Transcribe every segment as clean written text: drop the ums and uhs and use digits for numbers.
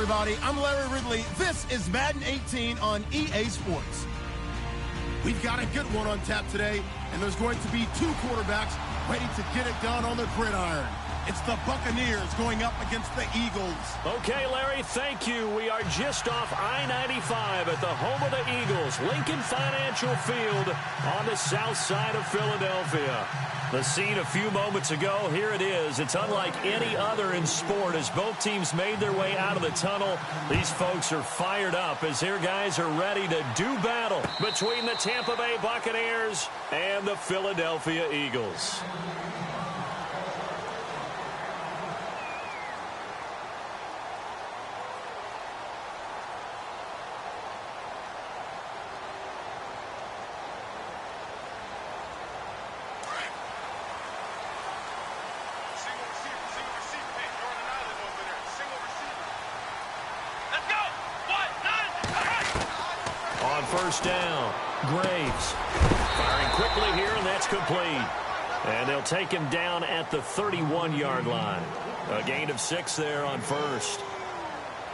everybody. I'm Larry Ridley. This is Madden 18 on EA Sports. We've got a good one on tap today, and there's going to be two quarterbacks ready to get it done on the gridiron. It's the Buccaneers going up against the Eagles. Okay, Larry, thank you. We are just off I-95 at the home of the Eagles, Lincoln Financial Field on the south side of Philadelphia. The scene a few moments ago, here it is. It's unlike any other in sport as both teams made their way out of the tunnel. These folks are fired up as their guys are ready to do battle between the Tampa Bay Buccaneers and the Philadelphia Eagles. First down, Graves firing quickly here, and that's complete. And they'll take him down at the 31-yard line. A gain of 6 there on first.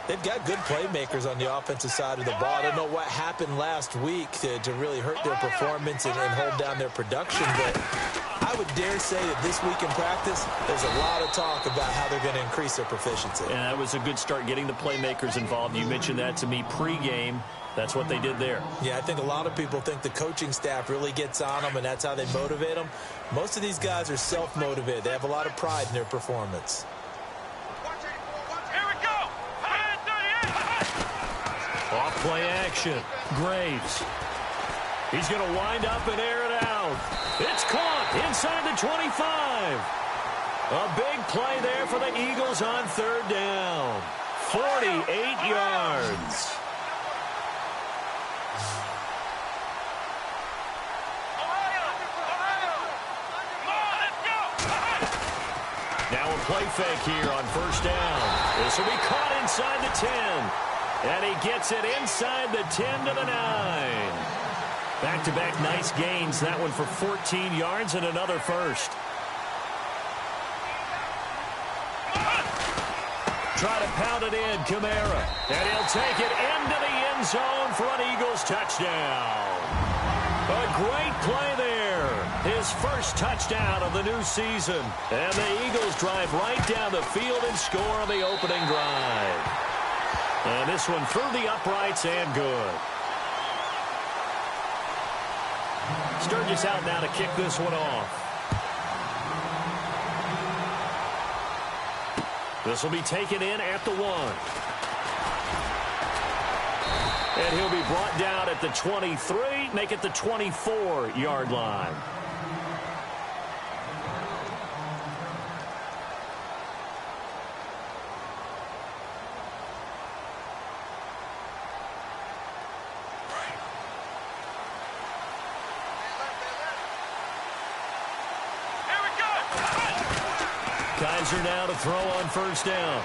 They've got good playmakers on the offensive side of the ball. I don't know what happened last week to really hurt their performance and hold down their production, but I would dare say that this week in practice, there's a lot of talk about how they're going to increase their proficiency. And that was a good start getting the playmakers involved. You mentioned that to me pregame. That's what they did there. Yeah, I think a lot of people think the coaching staff really gets on them, and that's how they motivate them. Most of these guys are self-motivated. They have a lot of pride in their performance. Here we go! Off play action. Graves. He's going to wind up and air it out. It's caught inside the 25. A big play there for the Eagles on third down. 48 yards. Now a play fake here on first down. This will be caught inside the 10. And he gets it inside the 10 to the 9. Back-to-back nice gains. That one for 14 yards and another first. Try to pound it in, Kamara. And he'll take it into the end zone for an Eagles touchdown. A great play there. His first touchdown of the new season. And the Eagles drive right down the field and score on the opening drive. And this one through the uprights and good. Sturgis out now to kick this one off. This will be taken in at the 1. And he'll be brought down at the 23, make it the 24-yard line. Kaiser now to throw on first down.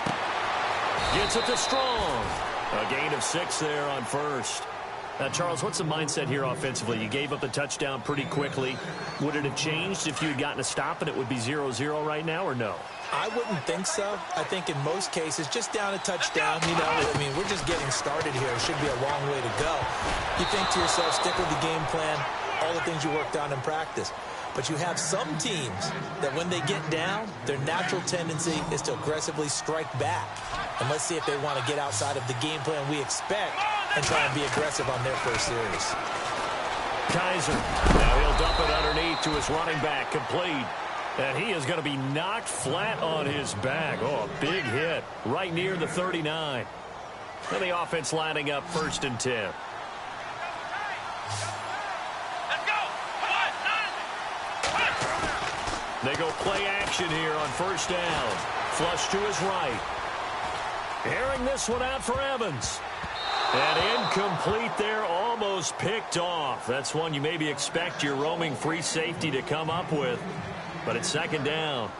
Gets it to Strong. A gain of 6 there on first. Now, Charles, what's the mindset here offensively? You gave up the touchdown pretty quickly. Would it have changed if you had gotten a stop and it would be 0-0 right now, or no? I wouldn't think so. I think in most cases, just down a touchdown, you know, I mean, we're just getting started here. It should be a long way to go. You think to yourself, stick with the game plan, all the things you worked on in practice. But you have some teams that when they get down, their natural tendency is to aggressively strike back. And let's see if they want to get outside of the game plan we expect and try and be aggressive on their first series. Kaiser. Now he'll dump it underneath to his running back. Complete. And he is going to be knocked flat on his back. Oh, a big hit right near the 39. And the offense lining up 1st and 10. They go play action here on first down. Flush to his right. Airing this one out for Evans. And incomplete there, almost picked off. That's one you maybe expect your roaming free safety to come up with. But it's 2nd down.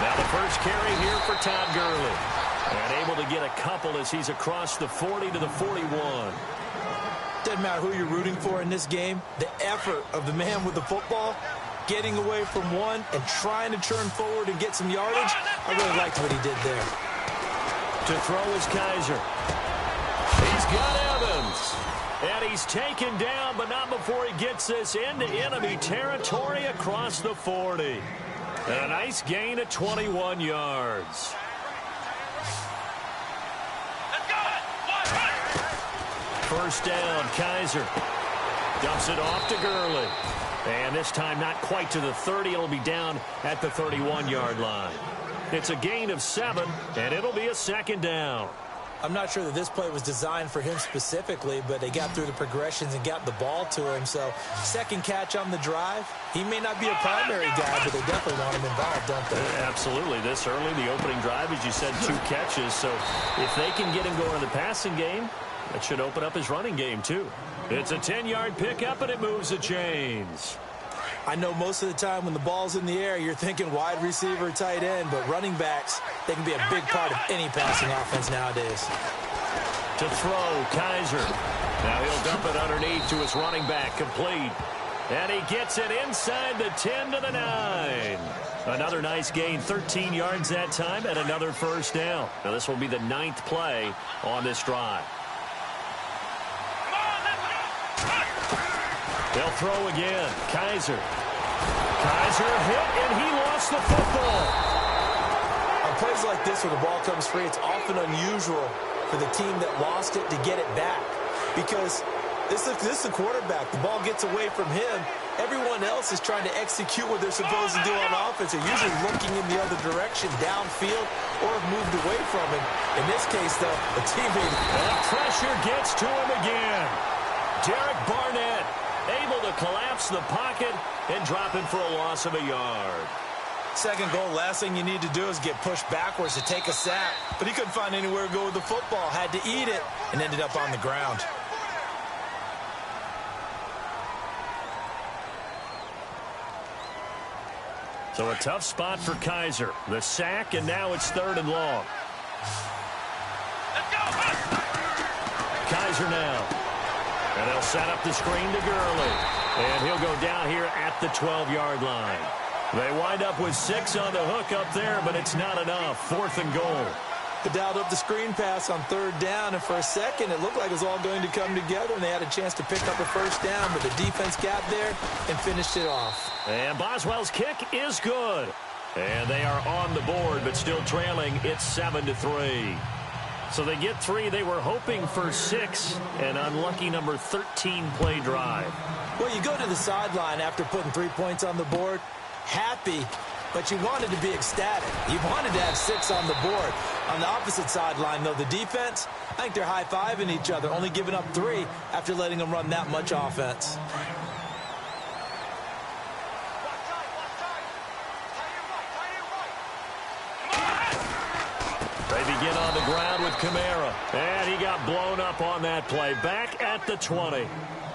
Now the first carry here for Todd Gurley. And able to get a couple as he's across the 40 to the 41. Doesn't matter who you're rooting for in this game. The effort of the man with the football, getting away from one and trying to turn forward and get some yardage, I really liked what he did there. To throw is Kaiser. He's got Evans. And he's taken down, but not before he gets this into enemy territory across the 40. And a nice gain of 21 yards. First down, Kaiser. Dumps it off to Gurley. And this time not quite to the 30. It'll be down at the 31-yard line. It's a gain of 7, and it'll be a second down. I'm not sure that this play was designed for him specifically, but they got through the progressions and got the ball to him. So second catch on the drive. He may not be a primary guy, but they definitely want him involved, don't they? Absolutely. This early, the opening drive, as you said, 2 catches. So if they can get him going in the passing game, that should open up his running game, too. It's a 10-yard pickup, and it moves the chains. I know most of the time when the ball's in the air, you're thinking wide receiver, tight end, but running backs, they can be a big part of any passing offense nowadays. To throw, Kaiser. Now he'll dump it underneath to his running back, complete. And he gets it inside the 10 to the 9. Another nice gain, 13 yards that time, and another first down. Now this will be the 9th play on this drive. They'll throw again. Kaiser. Kaiser hit, and he lost the football. On plays like this where the ball comes free, it's often unusual for the team that lost it to get it back. Because this is the quarterback. The ball gets away from him. Everyone else is trying to execute what they're supposed to do on offense. They're usually looking in the other direction, downfield, or have moved away from him. In this case, though, the teammate... And the pressure gets to him again. Derek Barnett able to collapse the pocket and drop him for a loss of a yard. Second goal, last thing you need to do is get pushed backwards to take a sack. But he couldn't find anywhere to go with the football, had to eat it, and ended up on the ground. So a tough spot for Kaiser. The sack, and now it's 3rd and long. Kaiser now. And they'll set up the screen to Gurley. And he'll go down here at the 12-yard line. They wind up with 6 on the hook up there, but it's not enough. 4th and goal. They dialed up the screen pass on 3rd down, and for a second it looked like it was all going to come together, and they had a chance to pick up a first down, but the defense got there and finished it off. And Boswell's kick is good. And they are on the board, but still trailing. It's 7-3. So they get 3. They were hoping for 6. An unlucky number 13 play drive. Well, you go to the sideline after putting 3 points on the board, happy, but you wanted to be ecstatic. You wanted to have 6 on the board. On the opposite sideline, though, the defense, I think they're high-fiving each other, only giving up 3 after letting them run that much offense. They begin on the ground with Kamara. And he got blown up on that play. Back at the 20.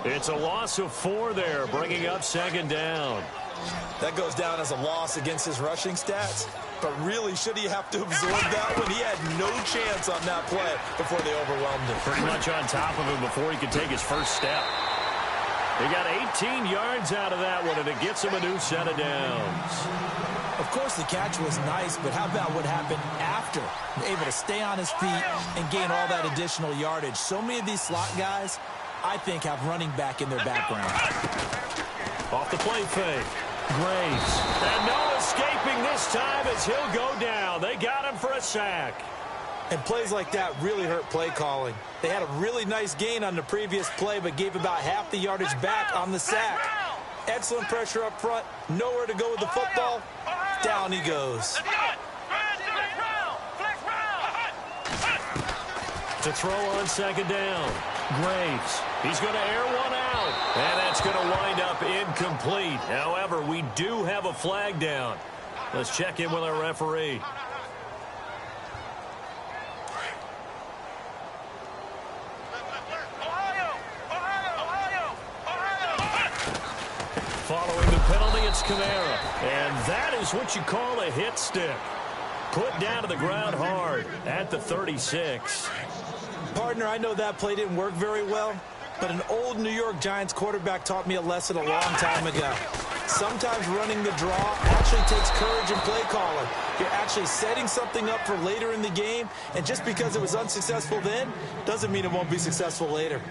It's a loss of 4 there, bringing up 2nd down. That goes down as a loss against his rushing stats. But really, should he have to absorb that one? He had no chance on that play before they overwhelmed him. Pretty much on top of him before he could take his first step. He got 18 yards out of that one, and it gets him a new set of downs. Of course, the catch was nice, but how about what happened after? Able to stay on his feet and gain all that additional yardage. So many of these slot guys, I think, have running back in their background. Off the play fake. Graves. And no escaping this time as he'll go down. They got him for a sack. And plays like that really hurt play calling. They had a really nice gain on the previous play, but gave about half the yardage back on the sack. Excellent pressure up front. Nowhere to go with the football. Down he goes. To throw on 2nd down. Graves. He's going to air one out. And that's going to wind up incomplete. However, we do have a flag down. Let's check in with our referee. Following the penalty, it's Kamara. And that is what you call a hit stick. put down to the ground hard at the 36. Partner, I know that play didn't work very well, but an old New York Giants quarterback taught me a lesson a long time ago. Sometimes running the draw actually takes courage and play calling. You're actually setting something up for later in the game, and just because it was unsuccessful then doesn't mean it won't be successful later.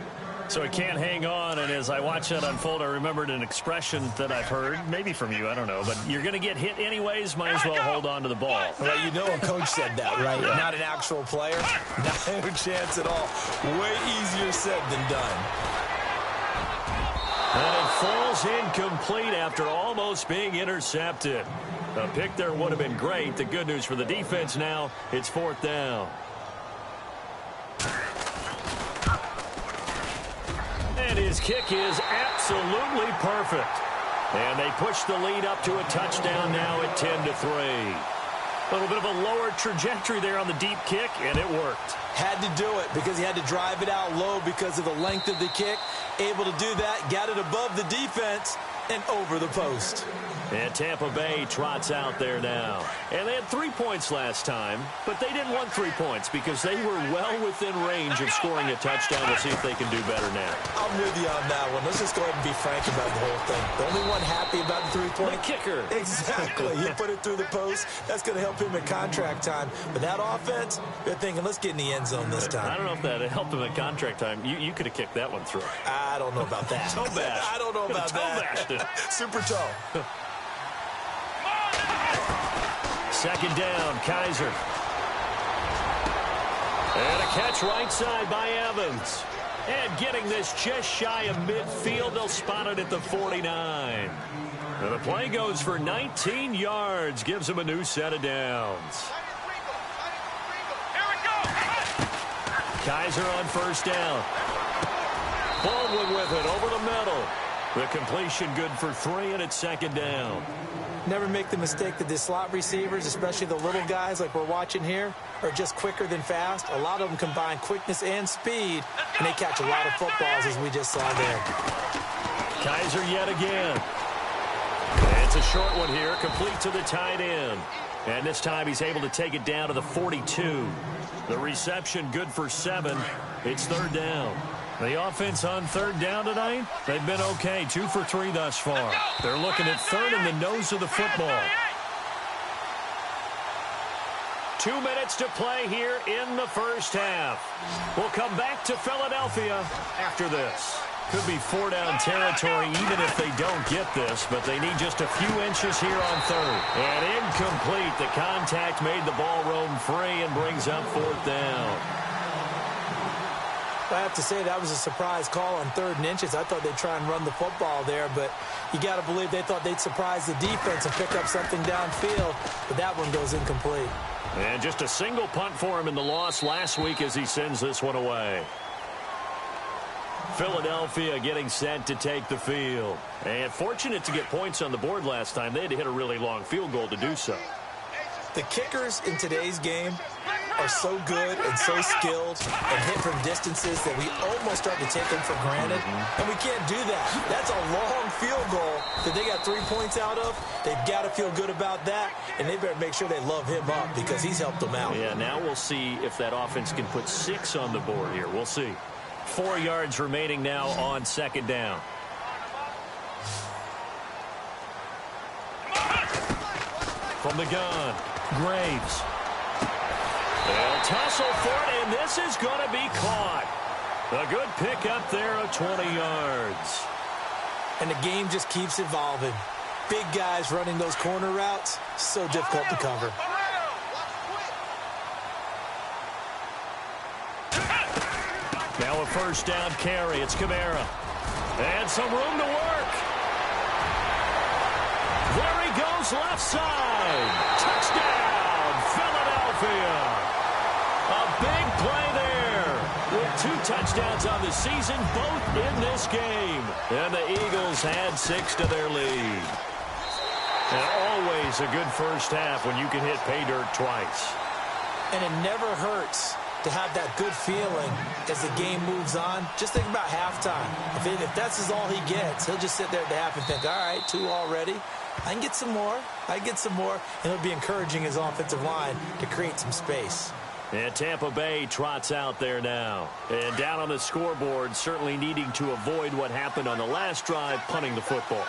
So he can't hang on, and as I watch that unfold, I remembered an expression that I've heard, maybe from you, I don't know, but you're going to get hit anyways, might as well hold on to the ball. Well, you know a coach said that, right? Yeah. Not an actual player. Not a chance at all. Way easier said than done. And it falls incomplete after almost being intercepted. A pick there would have been great. The good news for the defense now, it's 4th down. And his kick is absolutely perfect. And they push the lead up to a touchdown now at 10-3. A little bit of a lower trajectory there on the deep kick, and it worked. Had to do it because he had to drive it out low because of the length of the kick. Able to do that, got it above the defense, and over the post. And Tampa Bay trots out there now. And they had 3 points last time, but they didn't want 3 points because they were well within range of scoring a touchdown. We'll see if they can do better now. I'm with you on that one. Let's just go ahead and be frank about the whole thing. The only one happy about the 3-point? The kicker. Exactly. He put it through the post. That's going to help him in contract time. But that offense, they're thinking, let's get in the end zone this time. I don't know if that helped him in contract time. You could have kicked that one through. I don't know about that. Toe bash. I don't know about that. Toe bashed it. Super toe. 2nd down, Kaiser. And a catch right side by Evans. And getting this just shy of midfield, they'll spot it at the 49. And the play goes for 19 yards, gives them a new set of downs. Kaiser on 1st down. Baldwin with it over the middle. The completion good for 3, and it's 2nd down. Never make the mistake that the slot receivers, especially the little guys like we're watching here, are just quicker than fast. A lot of them combine quickness and speed, and they catch a lot of footballs, as we just saw there. Kaiser yet again. It's a short one here, complete to the tight end. And this time he's able to take it down to the 42. The reception good for 7. It's 3rd down. The offense on 3rd down tonight, they've been okay. 2 for 3 thus far. They're looking at 3rd in the nose of the football. 2 minutes to play here in the 1st half. We'll come back to Philadelphia after this. Could be 4-down territory even if they don't get this, but they need just a few inches here on 3rd. And incomplete. The contact made the ball roam free and brings up 4th down. I have to say that was a surprise call on 3rd and inches. I thought they'd try and run the football there, but you got to believe they thought they'd surprise the defense and pick up something downfield, but that one goes incomplete. And just a single punt for him in the loss last week as he sends this one away. Philadelphia getting set to take the field. And fortunate to get points on the board last time. They had to hit a really long field goal to do so. The kickers in today's game are so good and so skilled and hit from distances that we almost start to take them for granted. And we can't do that. That's a long field goal that they got 3 points out of. They've got to feel good about that, and they better make sure they love him up because he's helped them out. Yeah, now we'll see if that offense can put 6 on the board here. We'll see. 4 yards remaining now on 2nd down. From the gun, Graves. They'll tussle for it, and this is going to be caught. A good pick up there of 20 yards. And the game just keeps evolving. Big guys running those corner routes, so difficult to cover. Now a 1st down carry. It's Kamara. And some room to work. There he goes left side. Touchdown, Philadelphia. A big play there. With 2 touchdowns on the season, both in this game. And the Eagles add 6 to their lead. And always a good 1st half when you can hit pay dirt twice. And it never hurts to have that good feeling as the game moves on. Just think about halftime. If that's all he gets, he'll just sit there at the half and think, all right, 2 already. I can get some more. And it'll be encouraging his offensive line to create some space. And Tampa Bay trots out there now. And down on the scoreboard, certainly needing to avoid what happened on the last drive, punting the football.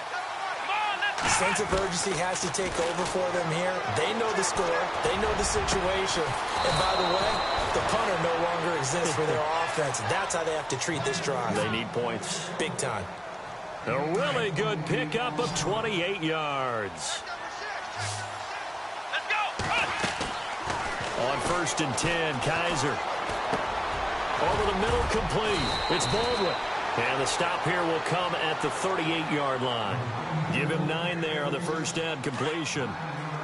Sense of urgency has to take over for them here. They know the score. They know the situation. And by the way, the punter no longer exists for their offense. That's how they have to treat this drive. They need points. Big time. A really good pickup of 28 yards. Let's go. Run. On 1st and 10, Kaiser. Over the middle, complete. It's Baldwin. And the stop here will come at the 38-yard line. Give him 9 there on the first down completion.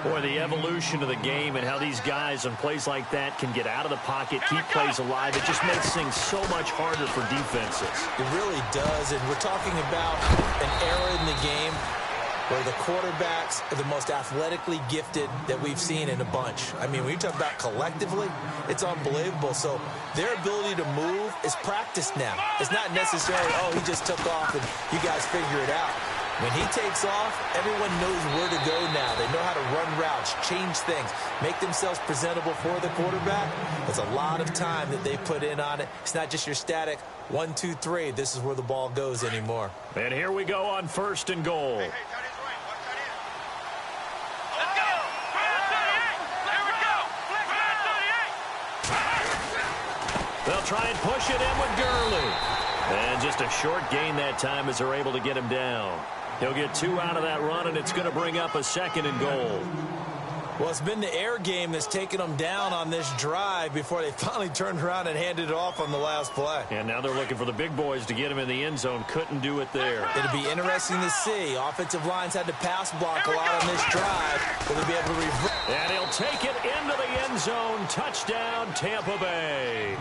Boy, the evolution of the game and how these guys on plays like that can get out of the pocket, keep plays alive, it just makes things so much harder for defenses. It really does, and we're talking about an era in the game where the quarterbacks are the most athletically gifted that we've seen in a bunch. I mean, when you talk about collectively, it's unbelievable. So their ability to move is practiced now. It's not necessarily, oh, he just took off and you guys figure it out. When he takes off, everyone knows where to go now. They know how to run routes, change things, make themselves presentable for the quarterback. There's a lot of time that they put in on it. It's not just your static 1, 2, 3. This is where the ball goes anymore. And here we go on 1st and goal. Hey, tight end's right. Watch tight end. Let's go. Here we go. Flat 38. They'll try and push it in with Gurley. And just a short gain that time as they're able to get him down. He'll get 2 out of that run, and it's going to bring up a 2nd and goal. Well, it's been the air game that's taken them down on this drive before they finally turned around and handed it off on the last play. And now they're looking for the big boys to get him in the end zone. Couldn't do it there. It'll be interesting to see. Offensive lines had to pass block a lot on this drive. Will they be able to reverse? And he'll take it into the end zone. Touchdown, Tampa Bay.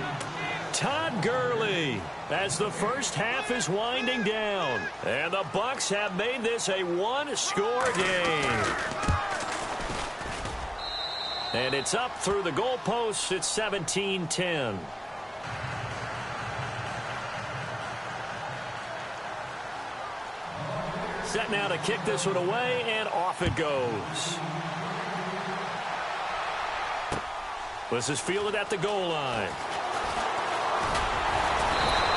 Todd Gurley as the first half is winding down. And the Bucs have made this a 1-score game. And it's up through the goalposts. It's 17-10. Set now to kick this one away, and off it goes. This is fielded at the goal line.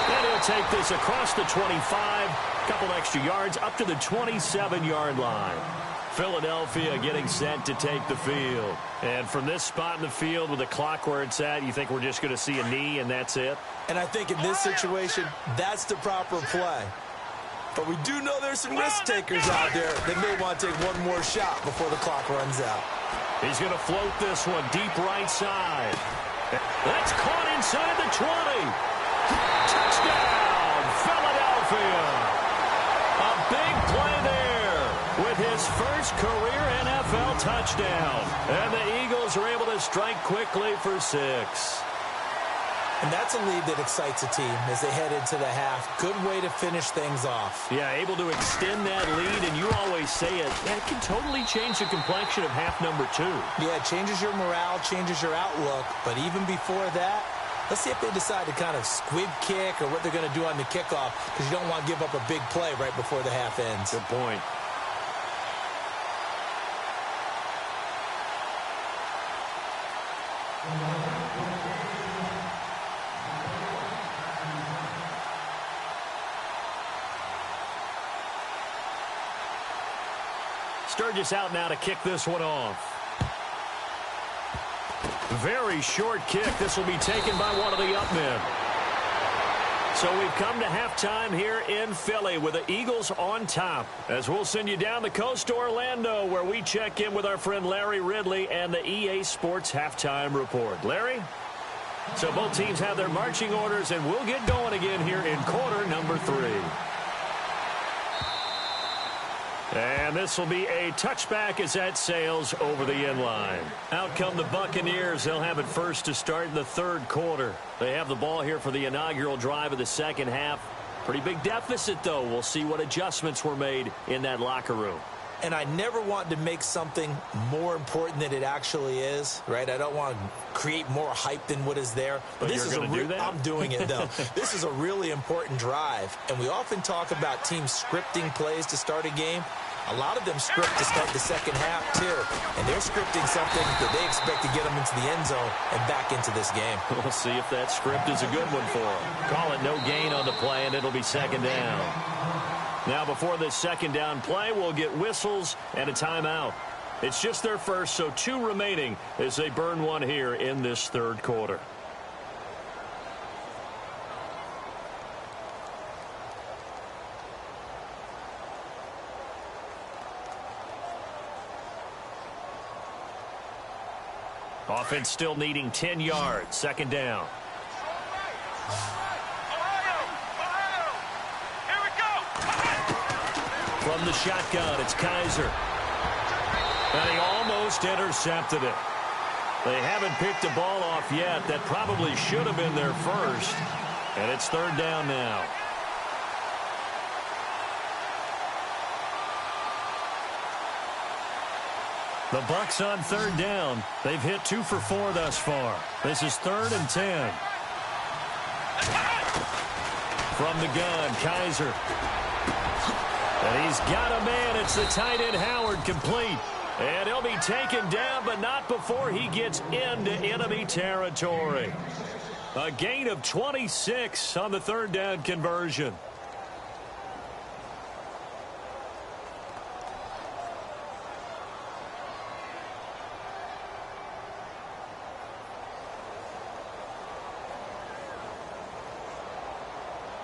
And he'll take this across the 25, couple extra yards up to the 27-yard line. Philadelphia getting set to take the field. And from this spot in the field with the clock where it's at, you think we're just going to see a knee and that's it? And I think in this situation, that's the proper play. But we do know there's some risk takers out there that may want to take one more shot before the clock runs out. He's going to float this one deep right side. That's caught inside the 20. Touchdown, Philadelphia. A big play there with his first career NFL touchdown. And the Eagles are able to strike quickly for 6. And that's a lead that excites a team as they head into the half. Good way to finish things off. Yeah, able to extend that lead, and you always say it, that can totally change the complexion of half number 2. Yeah, it changes your morale, changes your outlook. But even before that, let's see if they decide to kind of squib kick or what they're going to do on the kickoff, because you don't want to give up a big play right before the half ends. Good point. Sturgis out now to kick this one off. Very short kick. This will be taken by one of the up men. So we've come to halftime here in Philly with the Eagles on top. As we'll send you down the coast to Orlando, where we check in with our friend Larry Ridley and the EA Sports Halftime Report. Larry? So both teams have their marching orders, and we'll get going again here in quarter number 3. And this will be a touchback as that sails over the end line. Out come the Buccaneers. They'll have it first to start in the 3rd quarter. They have the ball here for the inaugural drive of the 2nd half. Pretty big deficit, though. We'll see what adjustments were made in that locker room. And I never want to make something more important than it actually is, right? I don't want to create more hype than what is there. But this is do that? I'm doing it, though. This is a really important drive. And we often talk about teams scripting plays to start a game. A lot of them script to start the second half, too. And they're scripting something that they expect to get them into the end zone and back into this game. We'll see if that script is a good one for them. Call it no gain on the play, and it'll be second down. Now, before this second down play, we'll get whistles and a timeout. It's just their first, so 2 remaining as they burn one here in this third quarter. Offense still needing 10 yards. Second down. Here we go. From the shotgun, it's Kaiser. And he almost intercepted it. They haven't picked the ball off yet. That probably should have been their first. And it's third down now. The Bucs on third down. They've hit 2 for 4 thus far. This is 3rd and 10. From the gun, Kaiser. And he's got a man. It's the tight end, Howard, complete. And he'll be taken down, but not before he gets into enemy territory. A gain of 26 on the third down conversion.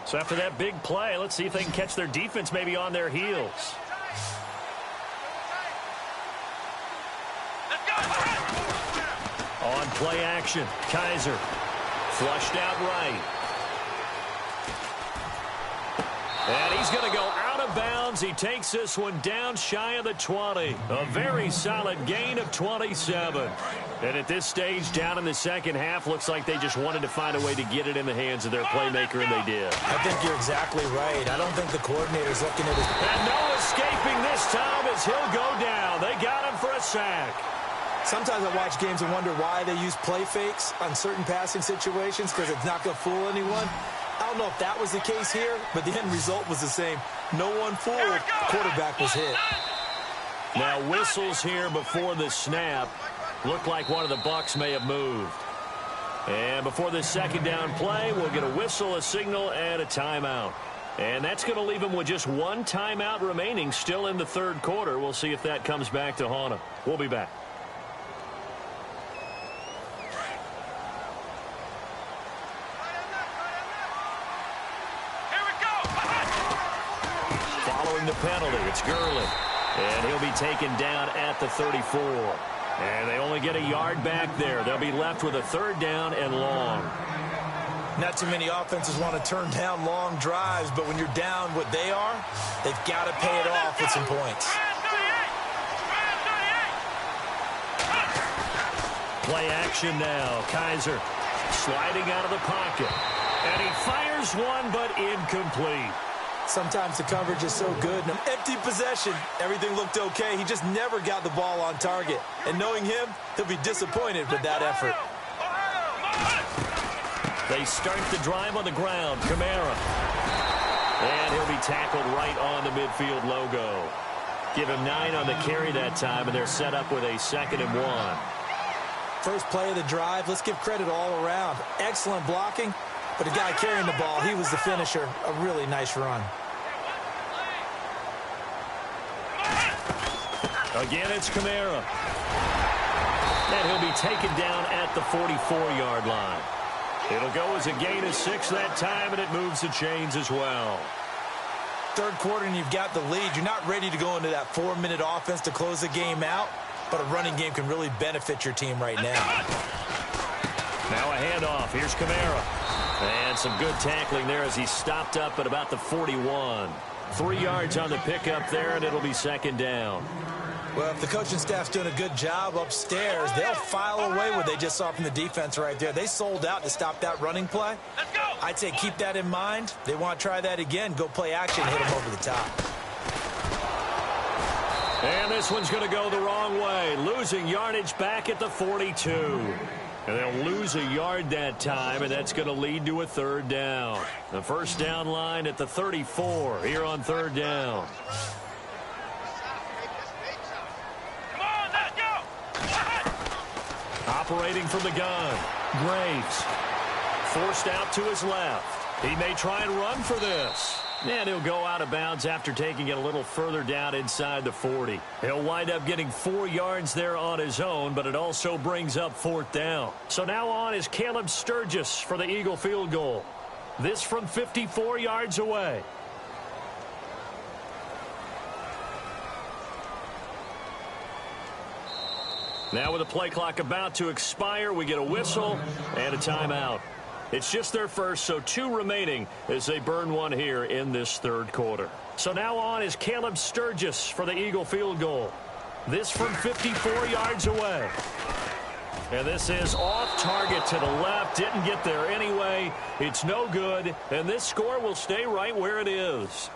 So after that big play, let's see if they can catch their defense maybe on their heels. On play action, Kaiser flushed out right. And he's going to go out of bounds. He takes this one down shy of the 20. A very solid gain of 27. And at this stage, down in the second half, looks like they just wanted to find a way to get it in the hands of their playmaker, and they did. I think you're exactly right. I don't think the coordinator's looking at his... And no escaping this time as he'll go down. They got him for a sack. Sometimes I watch games and wonder why they use play fakes on certain passing situations, because it's not going to fool anyone. I don't know if that was the case here, but the end result was the same. No one fooled. The quarterback was hit. Now whistles here before the snap. Looked like one of the Bucs may have moved. And before this second down play, we'll get a whistle, a signal, and a timeout. And that's going to leave them with just 1 timeout remaining still in the third quarter. We'll see if that comes back to haunt them. We'll be back. Following the penalty, it's Gurley. And he'll be taken down at the 34. And they only get a yard back there. They'll be left with a third down and long. Not too many offenses want to turn down long drives, but when you're down what they are, they've got to pay it off with some points. Play action now. Kaiser sliding out of the pocket. And he fires one, but incomplete. Sometimes the coverage is so good. In an empty possession, everything looked okay. He just never got the ball on target. And knowing him, he'll be disappointed with that effort. They start the drive on the ground. Kamara. And he'll be tackled right on the midfield logo. Give him 9 on the carry that time, and they're set up with a 2nd and 1. First play of the drive, let's give credit all around. Excellent blocking. But the guy carrying the ball, he was the finisher. A really nice run. Again, it's Kamara. And he'll be taken down at the 44-yard line. It'll go as a gain of 6 that time, and it moves the chains as well. Third quarter, and you've got the lead. You're not ready to go into that 4-minute offense to close the game out, but a running game can really benefit your team right now. Now a handoff. Here's Kamara. And some good tackling there as he stopped up at about the 41. 3 yards on the pickup there, and it'll be second down. Well, if the coaching staff's doing a good job upstairs, they'll file away what they just saw from the defense right there. They sold out to stop that running play. I'd say keep that in mind. They want to try that again. Go play action, hit them over the top. And this one's going to go the wrong way. Losing yardage back at the 42. And they'll lose a yard that time, and that's going to lead to a third down. The first down line at the 34 here on third down. Operating from the gun, Graves. Forced out to his left. He may try and run for this. And he'll go out of bounds after taking it a little further down inside the 40. He'll wind up getting 4 yards there on his own, but it also brings up 4th down. So now on is Caleb Sturgis for the Eagle field goal. This from 54 yards away. Now with the play clock about to expire, we get a whistle and a timeout. It's just their first, so 2 remaining as they burn one here in this 3rd quarter. So now on is Caleb Sturgis for the Eagle field goal. This from 54 yards away. And this is off target to the left. Didn't get there anyway. It's no good, and this score will stay right where it is.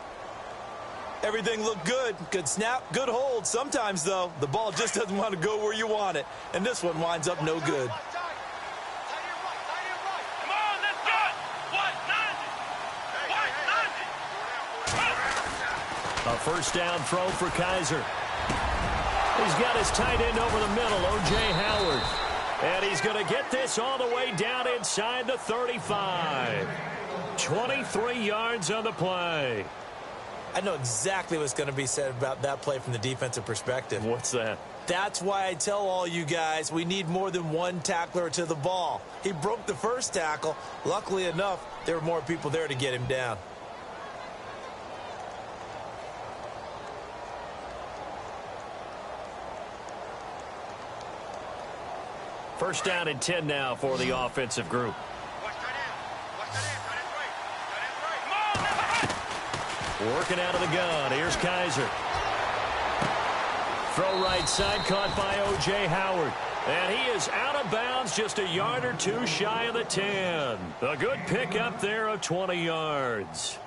Everything looked good. Good snap, good hold. Sometimes, though, the ball just doesn't want to go where you want it. And this one winds up no good. A first down throw for Kaiser. He's got his tight end over the middle, O.J. Howard. And he's going to get this all the way down inside the 35. 23 yards on the play. I know exactly what's going to be said about that play from the defensive perspective. What's that? That's why I tell all you guys we need more than one tackler to the ball. He broke the first tackle. Luckily enough, there were more people there to get him down. First down and 10 now for the offensive group. Working out of the gun. Here's Kaiser. Throw right side, caught by O.J. Howard. And he is out of bounds, just a yard or 2 shy of the 10. A good pickup there of 20 yards.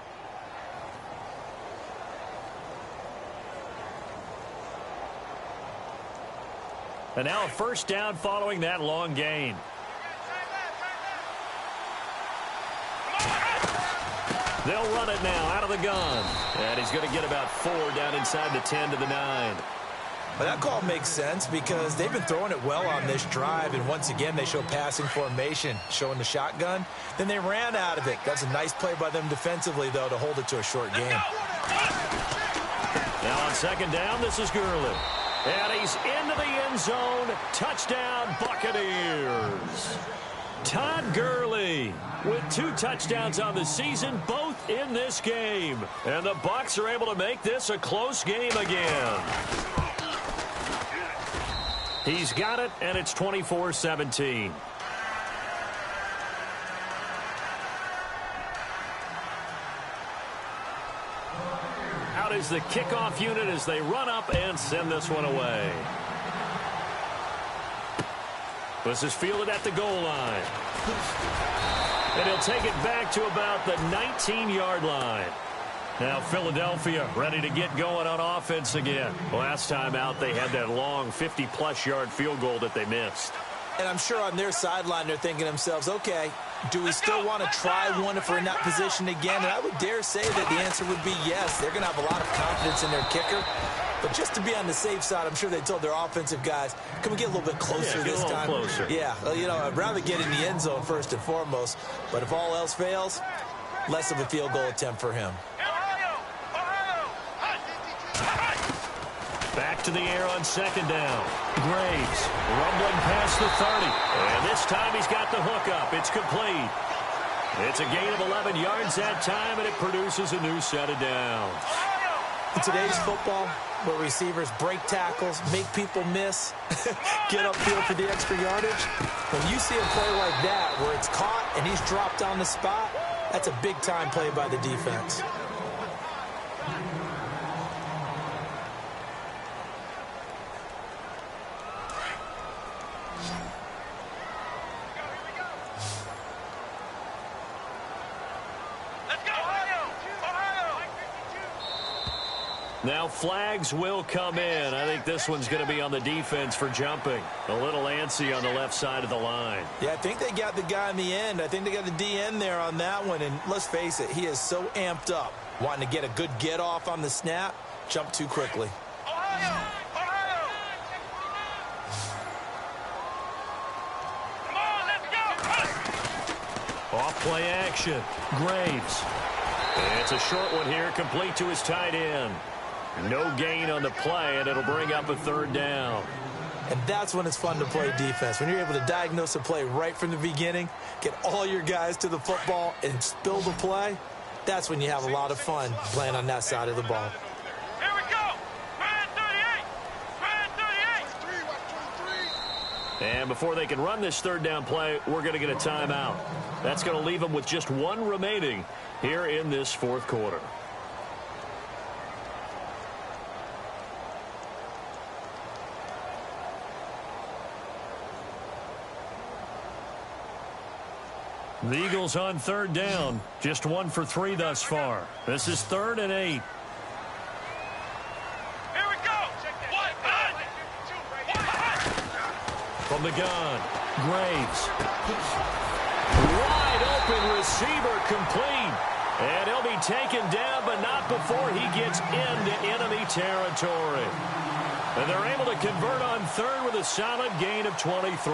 And now a first down following that long gain. They'll run it now out of the gun. And he's going to get about 4 down inside the 10 to the 9. Well, that call makes sense because they've been throwing it well on this drive, and once again they show passing formation, showing the shotgun. Then they ran out of it. That's a nice play by them defensively, though, to hold it to a short game. Now on second down, this is Gurley. And he's into the end zone. Touchdown, Buccaneers. Todd Gurley with 2 touchdowns on the season, both in this game. And the Bucs are able to make this a close game again. He's got it, and it's 24-17. Out is the kickoff unit as they run up and send this one away. This is fielded at the goal line. And he'll take it back to about the 19-yard line. Now Philadelphia ready to get going on offense again. Last time out they had that long 50-plus yard field goal that they missed. And I'm sure on their sideline they're thinking to themselves, okay, do we still want to try one if we're in that position again? And I would dare say that the answer would be yes. They're going to have a lot of confidence in their kicker. But just to be on the safe side, I'm sure they told their offensive guys, can we get a little bit closer this time? Closer. Yeah, well, you know, I'd rather get in the end zone first and foremost. But if all else fails, less of a field goal attempt for him. Back to the air on second down. Graves rumbling past the 30. And this time he's got the hook up. It's complete. It's a gain of 11 yards that time, and it produces a new set of downs. In today's football, where receivers break tackles, make people miss, get upfield for the extra yardage, when you see a play like that where it's caught and he's dropped on the spot, that's a big-time play by the defense. Now flags will come in. I think this one's going to be on the defense for jumping. A little antsy on the left side of the line. Yeah, I think they got the guy in the end. I think they got the DN there on that one. And let's face it, he is so amped up, wanting to get a good get off on the snap, jump too quickly. Off play action. Graves. It's a short one here, complete to his tight end. No gain on the play, and it'll bring up a third down. And that's when it's fun to play defense. When you're able to diagnose a play right from the beginning, get all your guys to the football, and spill the play, that's when you have a lot of fun playing on that side of the ball. Here we go. Red 38. And before they can run this third down play, we're going to get a timeout. That's going to leave them with just one remaining here in this fourth quarter. The Eagles on third down. Just 1 for 3 thus far. This is 3rd and 8. Here we go. From the gun, Graves. Wide open receiver complete. And he'll be taken down, but not before he gets into enemy territory. And they're able to convert on third with a solid gain of 23.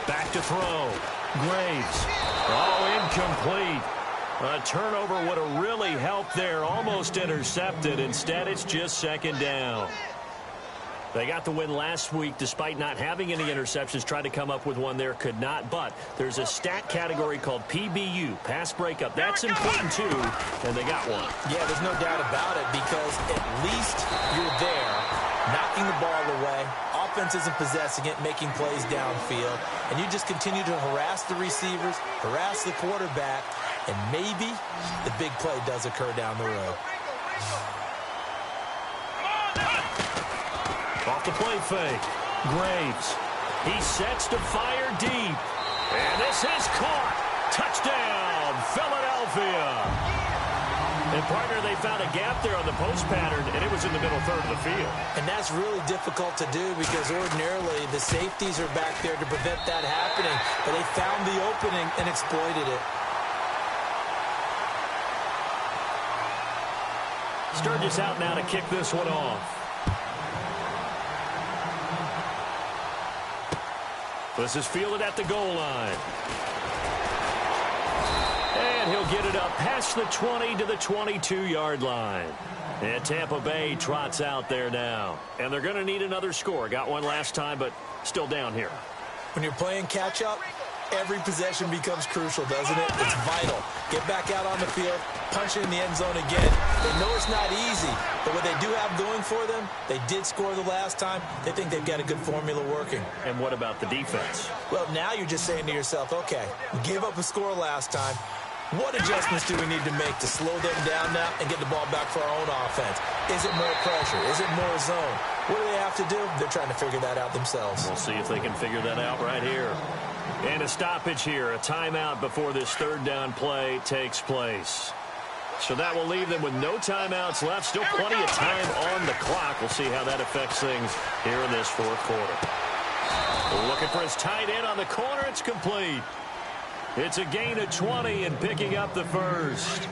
Back to throw. Graves. Oh, incomplete. A turnover would have really helped there. Almost intercepted. Instead, it's just second down. They got the win last week despite not having any interceptions. Tried to come up with one there, could not. But there's a stat category called PBU, pass breakup. That's important too, and they got one. Yeah, there's no doubt about it, because at least you're there, knocking the ball away. Offense isn't possessing it, making plays downfield. And you just continue to harass the receivers, harass the quarterback, and maybe the big play does occur down the road. Off the play fake. Graves. He sets to fire deep. And this is caught. Touchdown, Philadelphia. And, partner, they found a gap there on the post pattern, and it was in the middle third of the field. And that's really difficult to do, because ordinarily the safeties are back there to prevent that happening. But they found the opening and exploited it. Sturgis out now to kick this one off. This is fielded at the goal line. And he'll get it up past the 20 to the 22-yard line. And Tampa Bay trots out there now. And they're going to need another score. Got one last time, but still down here. When you're playing catch-up, every possession becomes crucial, doesn't it? It's vital. Get back out on the field, punch it in the end zone again. They know it's not easy, but what they do have going for them, they did score the last time. They think they've got a good formula working. And what about the defense? Well, now you're just saying to yourself, okay, we gave up a score last time. What adjustments do we need to make to slow them down now and get the ball back for our own offense? Is it more pressure? Is it more zone? What do they have to do? They're trying to figure that out themselves. We'll see if they can figure that out right here. And a stoppage here, a timeout before this third down play takes place. So that will leave them with no timeouts left. Still plenty of time on the clock. We'll see how that affects things here in this fourth quarter. Looking for his tight end on the corner. It's complete. It's a gain of 20 and picking up the first.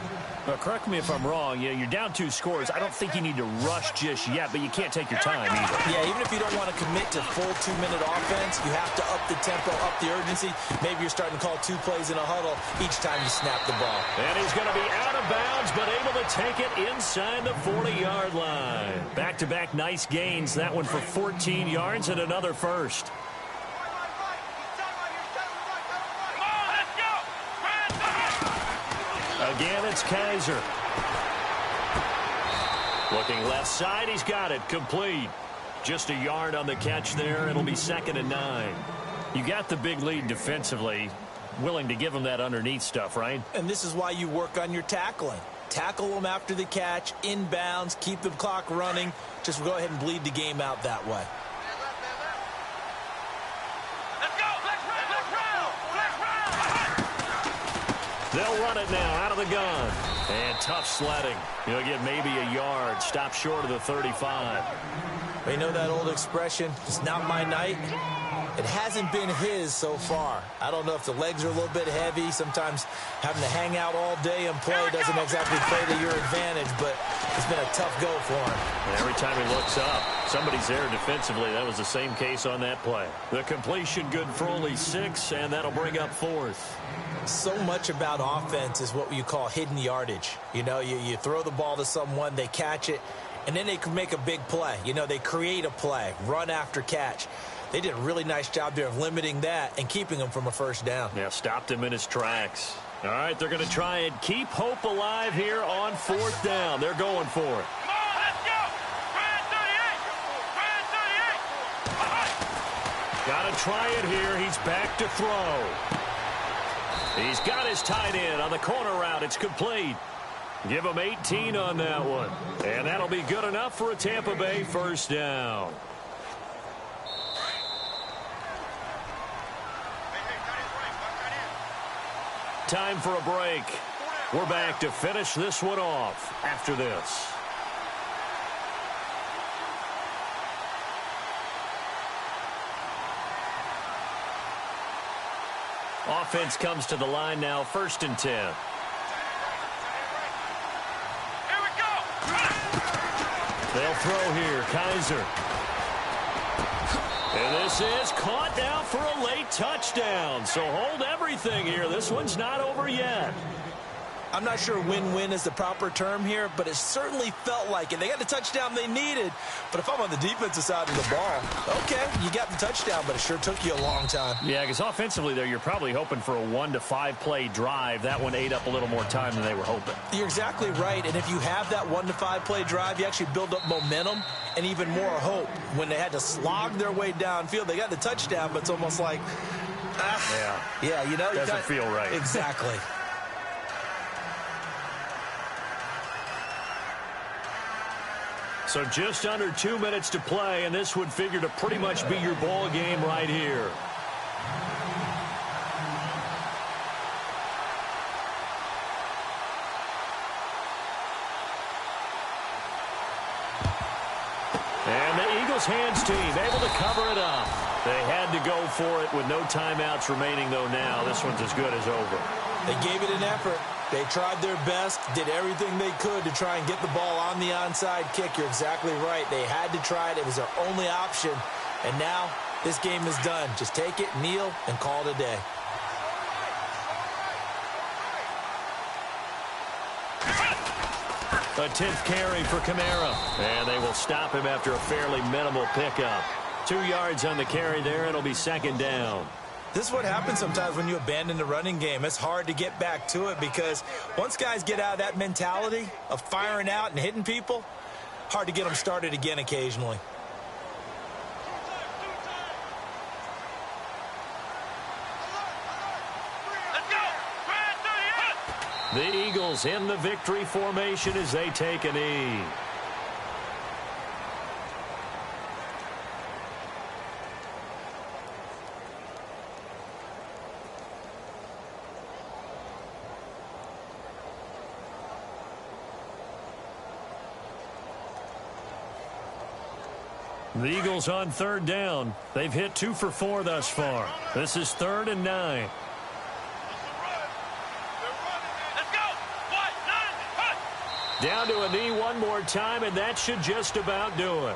Now, correct me if I'm wrong. Yeah, you're down 2 scores. I don't think you need to rush just yet, but you can't take your time either. Yeah, even if you don't want to commit to full 2-minute offense, you have to up the tempo, up the urgency. Maybe you're starting to call 2 plays in a huddle each time you snap the ball. And he's going to be out of bounds, but able to take it inside the 40-yard line. Back-to-back nice gains. That one for 14 yards and another first. Again, it's Kaiser. Looking left side, he's got it. Complete. Just a yard on the catch there. It'll be 2nd and 9. You got the big lead defensively. Willing to give them that underneath stuff, right? And this is why you work on your tackling. Tackle them after the catch, inbounds, keep the clock running. Just go ahead and bleed the game out that way. They'll run it now out of the gun. And tough sledding. He'll get maybe a yard. Stop short of the 35. You know that old expression, it's not my night? It hasn't been his so far. I don't know if the legs are a little bit heavy. Sometimes having to hang out all day and play doesn't exactly play to your advantage, but it's been a tough go for him. And every time he looks up, somebody's there defensively. That was the same case on that play. The completion good for only 6, and that'll bring up 4th. So much about offense is what you call hidden yardage. You know, you throw the ball to someone, they catch it, and then they can make a big play. You know, they create a play, run after catch. They did a really nice job there of limiting that and keeping him from a first down. Yeah, stopped him in his tracks. All right, they're going to try and keep hope alive here on 4th down. They're going for it. Come on, let's go. Try it, 38. Got to try it here. He's back to throw. He's got his tight end on the corner route. It's complete. Give him 18 on that one. And that'll be good enough for a Tampa Bay first down. Time for a break. We're back to finish this one off after this. Offense comes to the line now, 1st and 10. Here we go. They'll throw here. Kaiser. And this is caught now for a late touchdown. So hold everything here. This one's not over yet. I'm not sure win-win is the proper term here, but it certainly felt like it. They got the touchdown they needed, but if I'm on the defensive side of the ball, okay, you got the touchdown, but it sure took you a long time. Yeah, because offensively there, you're probably hoping for a 1 to 5 play drive. That one ate up a little more time than they were hoping. You're exactly right, and if you have that 1 to 5 play drive, you actually build up momentum and even more hope. When they had to slog their way downfield, they got the touchdown, but it's almost like, yeah, you know. Doesn't feel right. Exactly. So just under 2 minutes to play, and this would figure to pretty much be your ball game right here. And the Eagles hands team able to cover it up. They had to go for it with no timeouts remaining, though. Now this one's as good as over. They gave it an effort. They tried their best, did everything they could to try and get the ball on the onside kick. You're exactly right. They had to try it. It was their only option. And now this game is done. Just take it, kneel, and call it a day. A 10th carry for Kamara. And they will stop him after a fairly minimal pickup. 2 yards on the carry there. It'll be 2nd down. This is what happens sometimes when you abandon the running game. It's hard to get back to it because once guys get out of that mentality of firing out and hitting people, hard to get them started again occasionally. Let's go. Try it, 38. The Eagles in the victory formation as they take a knee. The Eagles on 3rd down. They've hit 2 for 4 thus far. This is 3rd and 9. Let's go. 1, 9, 1. Down to a knee one more time, and that should just about do it.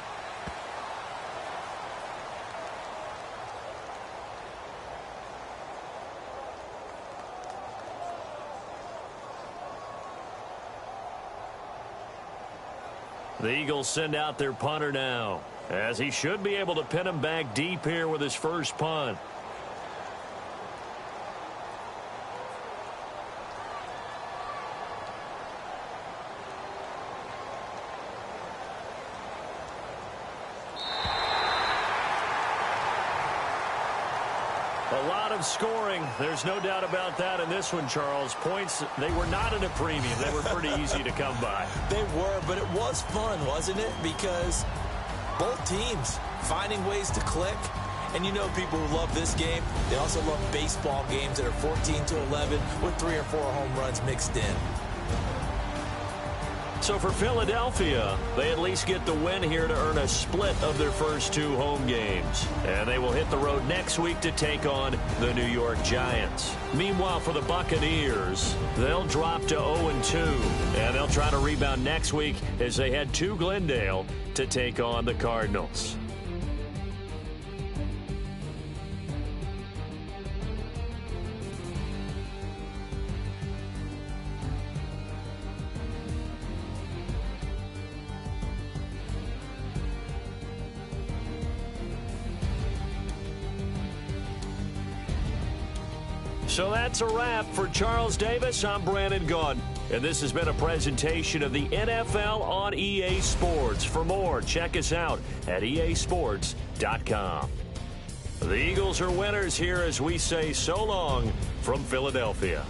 The Eagles send out their punter now, as he should be able to pin him back deep here with his first punt. A lot of scoring. There's no doubt about that in this one, Charles. Points, they were not at a premium. They were pretty easy to come by. They were, but it was fun, wasn't it? Because both teams finding ways to click. And you know people who love this game, they also love baseball games that are 14-11 with 3 or 4 home runs mixed in. So for Philadelphia, they at least get the win here to earn a split of their first 2 home games. And they will hit the road next week to take on the New York Giants. Meanwhile, for the Buccaneers, they'll drop to 0-2. And they'll try to rebound next week as they head to Glendale to take on the Cardinals. So that's a wrap. For Charles Davis, I'm Brandon Gaudin. And this has been a presentation of the NFL on EA Sports. For more, check us out at easports.com. The Eagles are winners here as we say so long from Philadelphia.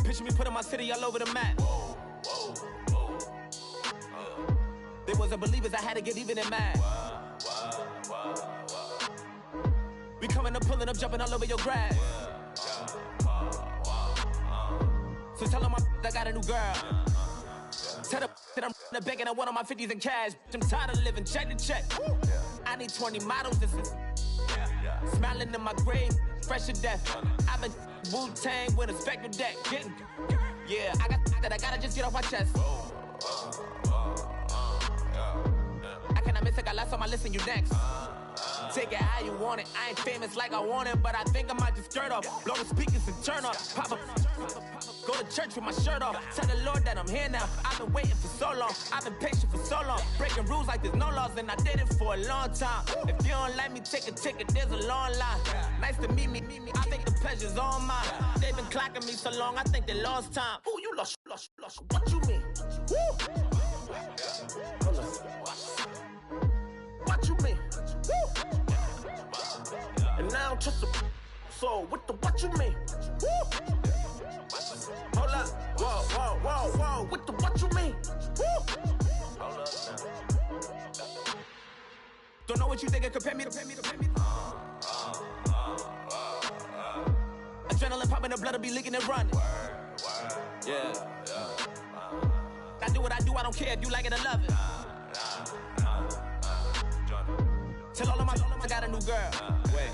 Picture me putting my city all over the map. They wasn't believers, I had to get even and mad. We coming up, pulling up, jumping all over your grass. So tell them I got a new girl. Tell them that I'm the bank and I want on my 50s in cash. I'm tired of living check to check. I need 20 models. This is smiling in my grave, fresh to death. I've been Wu-Tang with a spectral deck. Getting, yeah, I got that I gotta just get off my chest. I cannot miss it, got lots on my list and you next. Take it how you want it. I ain't famous like I want it, but I think I might just skirt off. Blow the speakers and turn off. Pop up, go to church with my shirt off. Tell the Lord that I'm here now. I've been waiting for so long. I've been patient for so long. Breaking rules like there's no laws, and I did it for a long time. If you don't like me, take a ticket. There's a long line. Nice to meet me. I think the pleasure's all mine. They've been clocking me so long, I think they lost time. Ooh, you lost. What you mean? Woo! What you mean? Woo! And now I don't trust the so what you mean? Woo! Hold up, whoa, what you mean? Woo! Hold up now. Don't know what you think it compare me to. Adrenaline popping, the blood'll be leaking and running. Yeah. I do what I do, I don't care if you like it or love it. Tell all of my I got a new girl. Wait.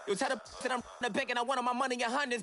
You tell the that I'm the bank and I want all my money in hundreds.